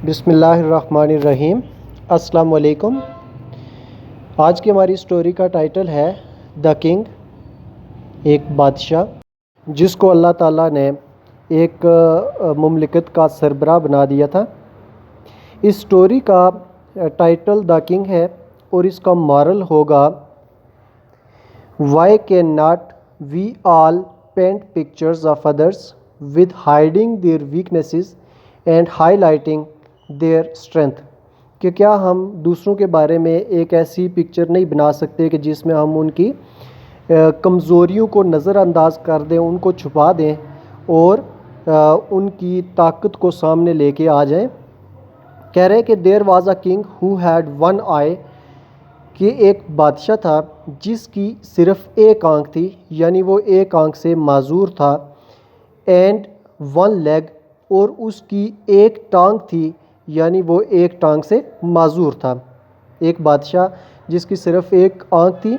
بسم اللہ الرحمن الرحیم۔ السلام علیکم۔ آج کی ہماری سٹوری کا ٹائٹل ہے دا کنگ، ایک بادشاہ جس کو اللہ تعالیٰ نے ایک مملکت کا سربراہ بنا دیا تھا۔ اس سٹوری کا ٹائٹل دا کنگ ہے اور اس کا مارل ہوگا why can not we all paint pictures of others with hiding their weaknesses and highlighting their strength, کہ کیا ہم دوسروں کے بارے میں ایک ایسی پکچر نہیں بنا سکتے کہ جس میں ہم ان کی کمزوریوں کو نظر انداز کر دیں، ان کو چھپا دیں اور ان کی طاقت کو سامنے لے کے آ جائیں۔ کہہ رہے کہ there was a king who had one eye, کہ ایک بادشاہ تھا جس کی صرف ایک آنکھ تھی، یعنی وہ ایک آنکھ سے معذور تھا، اینڈ ون لیگ، اور اس کی ایک ٹانگ تھی، یعنی وہ ایک ٹانگ سے معذور تھا۔ ایک بادشاہ جس کی صرف ایک آنکھ تھی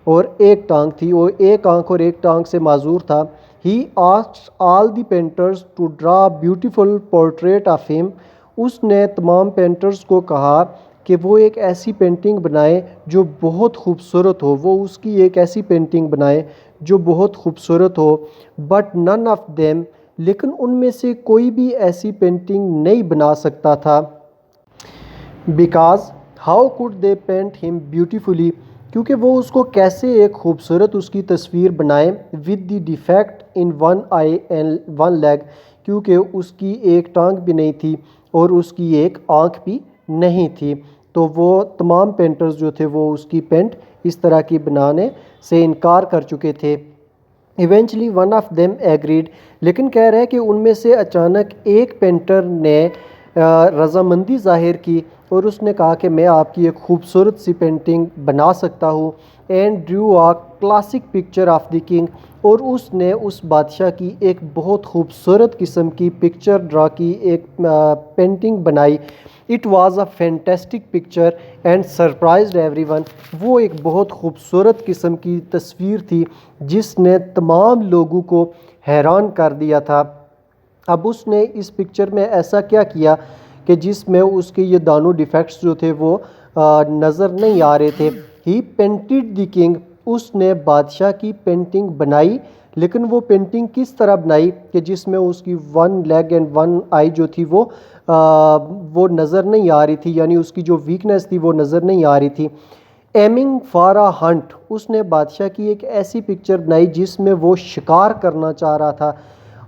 اور ایک ٹانگ تھی، وہ ایک آنکھ اور ایک ٹانگ سے معذور تھا۔ He asked all the painters to draw beautiful portrait of him, اس نے تمام پینٹرز کو کہا کہ وہ ایک ایسی پینٹنگ بنائیں جو بہت خوبصورت ہو، وہ اس کی ایک ایسی پینٹنگ بنائیں جو بہت خوبصورت ہو۔ بٹ نن آف دیم، لیکن ان میں سے کوئی بھی ایسی پینٹنگ نہیں بنا سکتا تھا۔ Because how could they paint him beautifully, کیونکہ وہ اس کو کیسے ایک خوبصورت اس کی تصویر بنائیں، with the defect in one I and one league, کیونکہ اس کی ایک ٹانگ بھی نہیں تھی اور اس کی ایک آنکھ بھی نہیں تھی۔ تو وہ تمام پینٹرز جو تھے وہ اس کی پینٹ اس طرح کی بنانے سے انکار کر چکے تھے۔ Eventually one of them agreed, لیکن کہہ رہے کہ ان میں سے اچانک ایک پینٹر نے رضامندی ظاہر کی اور اس نے کہا کہ میں آپ کی ایک خوبصورت سی پینٹنگ بنا سکتا ہوں، and drew a classic picture of the king, اور اس نے اس بادشاہ کی ایک بہت خوبصورت قسم کی پکچر ڈرا کی، ایک پینٹنگ بنائی۔ It was a fantastic picture and surprised every one, وہ ایک بہت خوبصورت قسم کی تصویر تھی جس نے تمام لوگوں کو حیران کر دیا تھا۔ اب اس نے اس پکچر میں ایسا کیا کیا کہ جس میں اس کے یہ دانوں ڈیفیکٹس جو تھے وہ نظر نہیں آ رہے تھے۔ ہی پینٹڈ دی کنگ، اس نے بادشاہ کی پینٹنگ بنائی، لیکن وہ پینٹنگ کس طرح بنائی کہ جس میں اس کی ون لیگ اینڈ ون آئی جو تھی وہ نظر نہیں آ رہی تھی، یعنی اس کی جو ویکنیس تھی وہ نظر نہیں آ رہی تھی۔ ایمنگ فار اے ہنٹ، اس نے بادشاہ کی ایک ایسی پکچر بنائی جس میں وہ شکار کرنا چاہ رہا تھا۔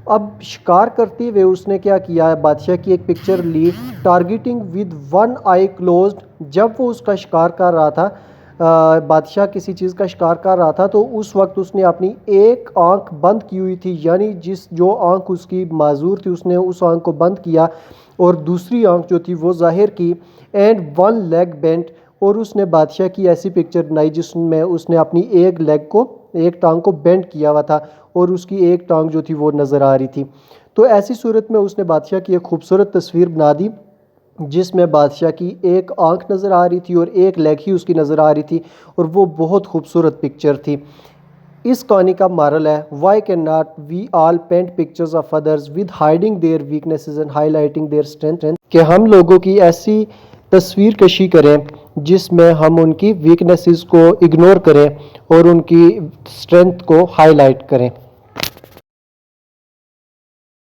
اب شکار کرتے ہوئے اس نے کیا کیا، بادشاہ کی ایک پکچر لی، targeting with one I closed, جب وہ اس کا شکار کر رہا تھا، بادشاہ کسی چیز کا شکار کر رہا تھا تو اس وقت اس نے اپنی ایک آنکھ بند کی ہوئی تھی، یعنی جو آنکھ اس کی معذور تھی اس نے اس آنکھ کو بند کیا اور دوسری آنکھ جو تھی وہ ظاہر کی، اینڈ ون لیگ بینٹ، اور اس نے بادشاہ کی ایسی پکچر بنائی جس میں اس نے اپنی ایک لیگ کو، ایک ٹانگ کو بینڈ کیا ہوا تھا اور اس کی ایک ٹانگ جو تھی وہ نظر آ رہی تھی۔ تو ایسی صورت میں اس نے بادشاہ کی ایک خوبصورت تصویر بنا دی جس میں بادشاہ کی ایک آنکھ نظر آ رہی تھی اور ایک لیگ ہی اس کی نظر آ رہی تھی، اور وہ بہت خوبصورت پکچر تھی۔ اس کہانی کا مارل ہے why can not we all paint pictures of others with hiding their weaknesses and highlighting their strength, کہ ہم لوگوں کی ایسی تصویر کشی کریں جس میں ہم ان کی ویکنیسز کو اگنور کریں اور ان کی اسٹرینتھ کو ہائی لائٹ کریں۔